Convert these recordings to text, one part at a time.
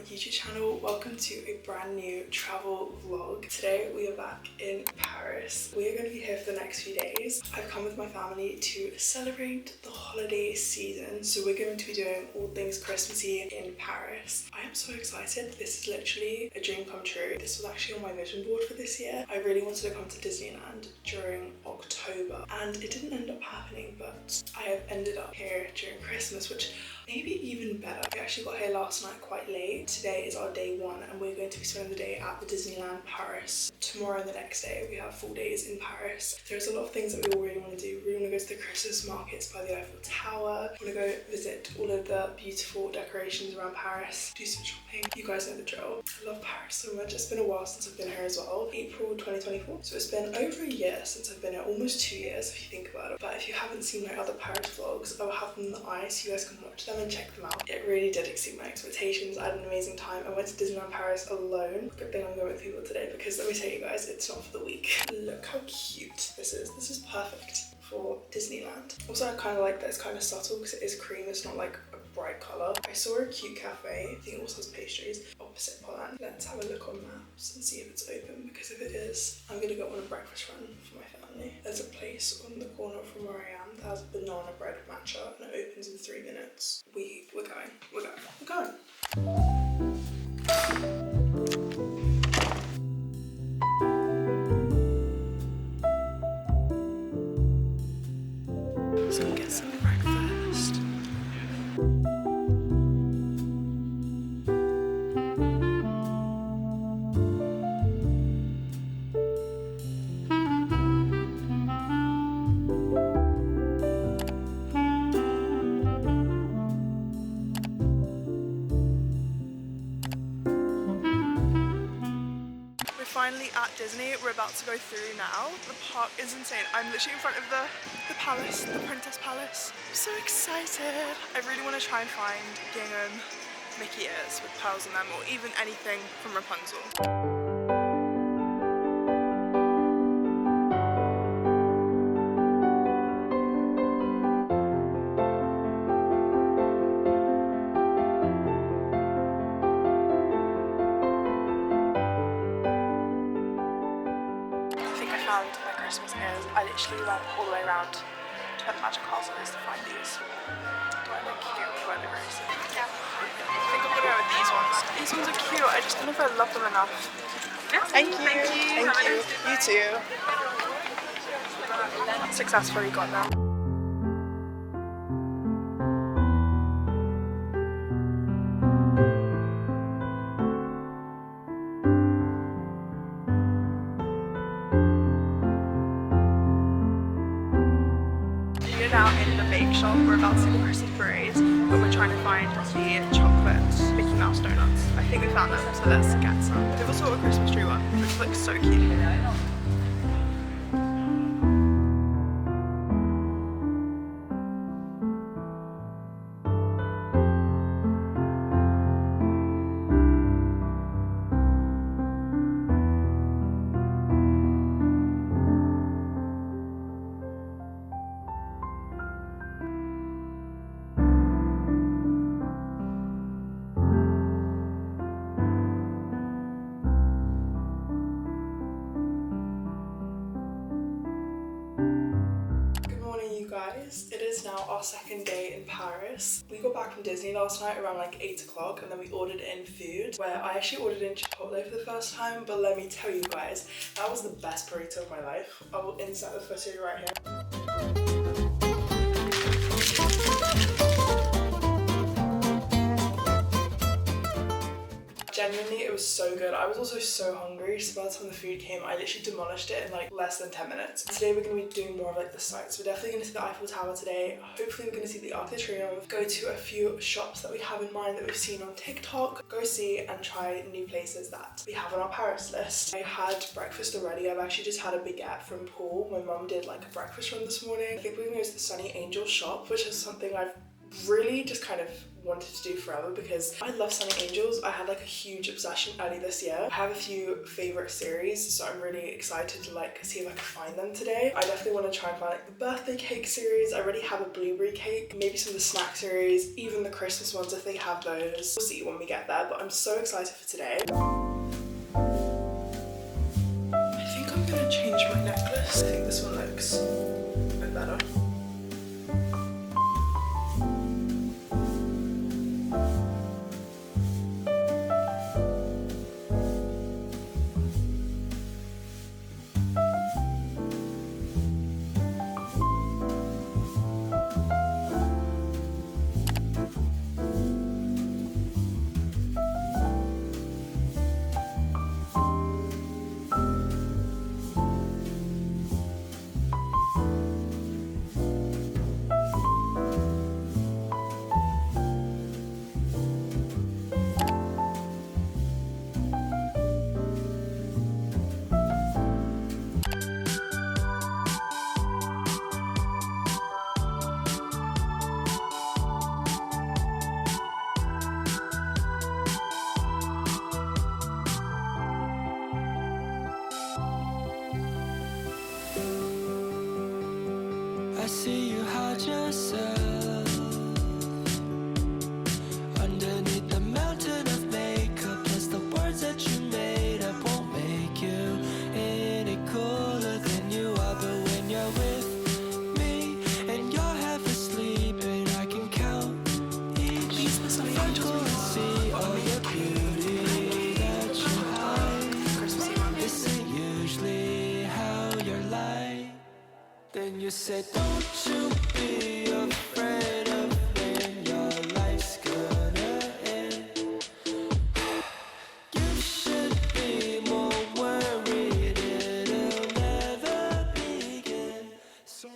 YouTube channel. Welcome to a brand new travel vlog. Today we are back in Paris. We are going to be here for the next few days. I've come with my family to celebrate the holiday season, so we're going to be doing all things Christmassy in Paris. I am so excited. This is literally a dream come true. This was actually on my vision board for this year. I really wanted to come to Disneyland during October and it didn't end up happening, but I have ended up here during Christmas, which maybe even better. We actually got here last night quite late. Today is our day one and we're going to be spending the day at the Disneyland Paris. Tomorrow and the next day we have 4 days in Paris. There's a lot of things that we all really want to do. We want to go to the Christmas markets by the Eiffel Tower. We want to go visit all of the beautiful decorations around Paris, do some shopping. You guys know the drill. I love Paris so much. It's been a while since I've been here as well. April 2024. So it's been over a year since I've been here, almost 2 years if you think about it. But if you haven't seen my other Paris vlogs, I will have them in the eye so you guys can watch them and check them out. It really did exceed my expectations. I had an amazing time. I went to Disneyland Paris alone. Good thing I'm going with people today because let me tell you guys, it's not for the weak. Look how cute this is. This is perfect for Disneyland. Also, I kind of like that it's kind of subtle because it is cream. It's not like a bright colour. I saw a cute cafe. I think it also has pastries opposite Polène. Let's have a look on maps and see if it's open, because if it is, I'm going to go on a breakfast run for my family. There's a place on the corner from where I am that has banana bread matcha and it opens in 3 minutes. We're going. So we'll get some breakfast. Finally at Disney. We're about to go through now. The park is insane. I'm literally in front of the palace, the Princess Palace. I'm so excited. I really want to try and find gingham Mickey ears with pearls in them, or even anything from Rapunzel. My Christmas ears. I literally went all the way around to where the Magic Castle is to find these. Do I look cute? Do I look racist? Yeah. I think I'm gonna go with these ones. These ones are cute. I just don't know if I love them enough. Yeah. Thank you. Thank you. You too. Successfully got them. Now in the bake shop, we're about to see the Christmas parade, but we're trying to find the chocolate Mickey Mouse donuts. I think we found them, so let's get some. We've also got a Christmas tree one, which looks so cute. It is now our second day in Paris. We got back from Disney last night around like 8 o'clock and then we ordered in food, where I actually ordered in Chipotle for the first time, but let me tell you guys, that was the best burrito of my life. I will insert the footage right here. Genuinely, it was so good. I was also so hungry, so by the time the food came, I literally demolished it in like less than 10 minutes. Today we're going to be doing more of like the sights. We're definitely going to see the Eiffel Tower today. Hopefully we're going to see the Arc de Triomphe, go to a few shops that we have in mind that we've seen on TikTok, go see and try new places that we have on our Paris list. I had breakfast already. I've actually just had a baguette from Paul. My mum did like a breakfast run this morning. I think we're going to go to the Sonny Angel shop, which is something I've really just kind of wanted to do forever because I love Sonny Angels. I had like a huge obsession early this year. I have a few favorite series, so I'm really excited to like see if I can find them today. I definitely want to try and find like the birthday cake series. I already have a blueberry cake, maybe some of the snack series, even the Christmas ones if they have those. We'll see when we get there, but I'm so excited for today. I think I'm gonna change my necklace. I think this one looks a bit better. I see you hide yourself underneath the mountain of makeup. Plus the words that you made up won't make you any cooler than you are. But when you're with me and you're half asleep and I can count each freckle and see all your beauty that you hide. This ain't usually how you're like. Then you say, don't you be afraid of when your life's gonna end. You should be more worried it'll never begin. So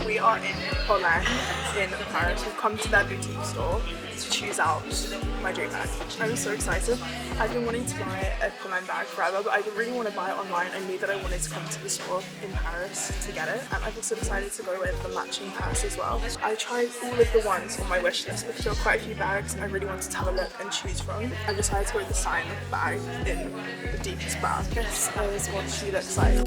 we are in Polène in Paris. We've come to their boutique store to choose out my dream bag. I'm so excited. I've been wanting to buy a Polène bag forever, but I didn't really want to buy it online. I knew that I wanted to come to the store in Paris to get it, and I've also decided to go with the matching purse as well. I tried all of the ones on my wish list because there were quite a few bags I really wanted to have a look and choose from. I decided to go with the Cyme bag in the deepest brown. This is what she looks like.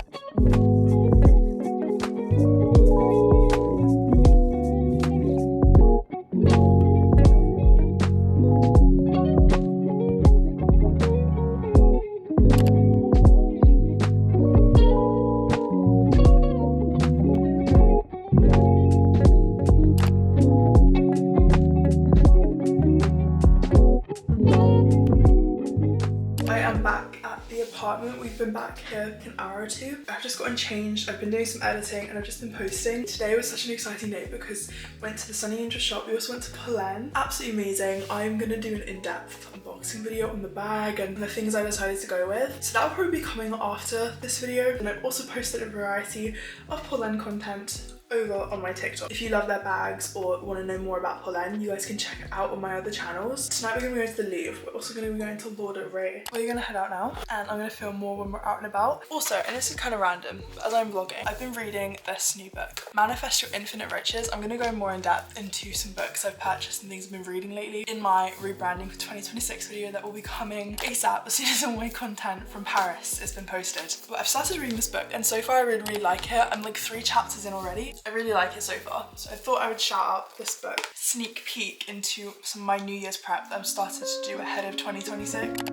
Apartment. We've been back here an hour or two. I've just gotten changed. I've been doing some editing and I've just been posting. Today was such an exciting day because we went to the Sonny Angel shop. We also went to Polène. Absolutely amazing. I'm gonna do an in-depth unboxing video on the bag and the things I decided to go with. So that'll probably be coming after this video. And I've also posted a variety of Polène content over on my TikTok. If you love their bags or want to know more about Polène, you guys can check it out on my other channels. Tonight we're going to be going to the Louvre. We're also going to be going to Lord Ray. We're going to head out now and I'm going to film more when we're out and about. Also, and this is kind of random, but as I'm vlogging, I've been reading this new book, Manifest Your Infinite Riches. I'm going to go more in depth into some books I've purchased and things I've been reading lately in my rebranding for 2026 video that will be coming ASAP as soon as all my content from Paris has been posted. But I've started reading this book and so far I really like it. I'm like 3 chapters in already. I really like it so far. So I thought I would shout out this book. Sneak peek into some of my New Year's prep that I've started to do ahead of 2026.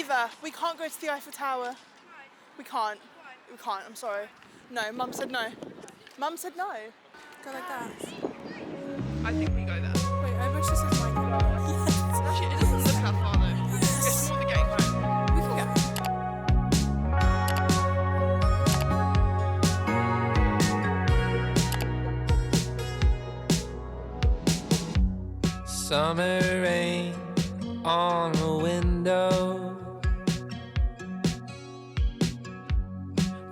Never. We can't go to the Eiffel Tower. We can't. We can't, I'm sorry. No, Mum said no. Mum said no. Go like that. I think we go there. Wait, I wish this was my car. Yes. Actually, it doesn't look that far though. It's more the getting home. We can go. Summer rain on a window.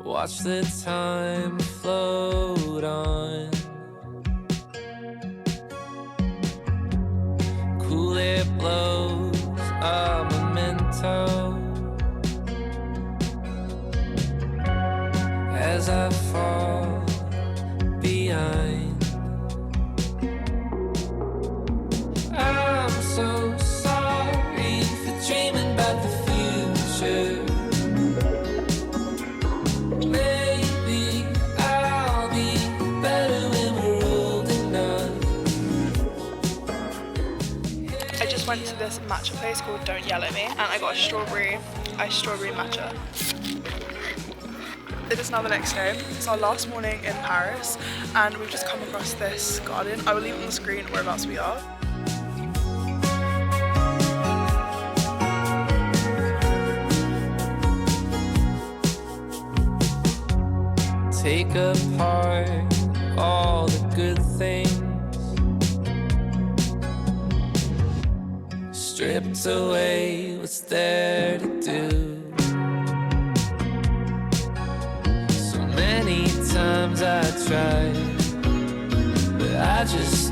Watch the time float on. Cool air blows a memento as I fall behind. I'm so sorry for dreaming about the future. Maybe I'll be better when we're old enough. I just went to this matcha place called Don't Yell at Me and I got a strawberry matcha. It is now the next day. It's our last morning in Paris and we've just come across this garden. I will leave on the screen whereabouts we are. Take apart all the good things, stripped away what's there to do. So many times I tried, but I just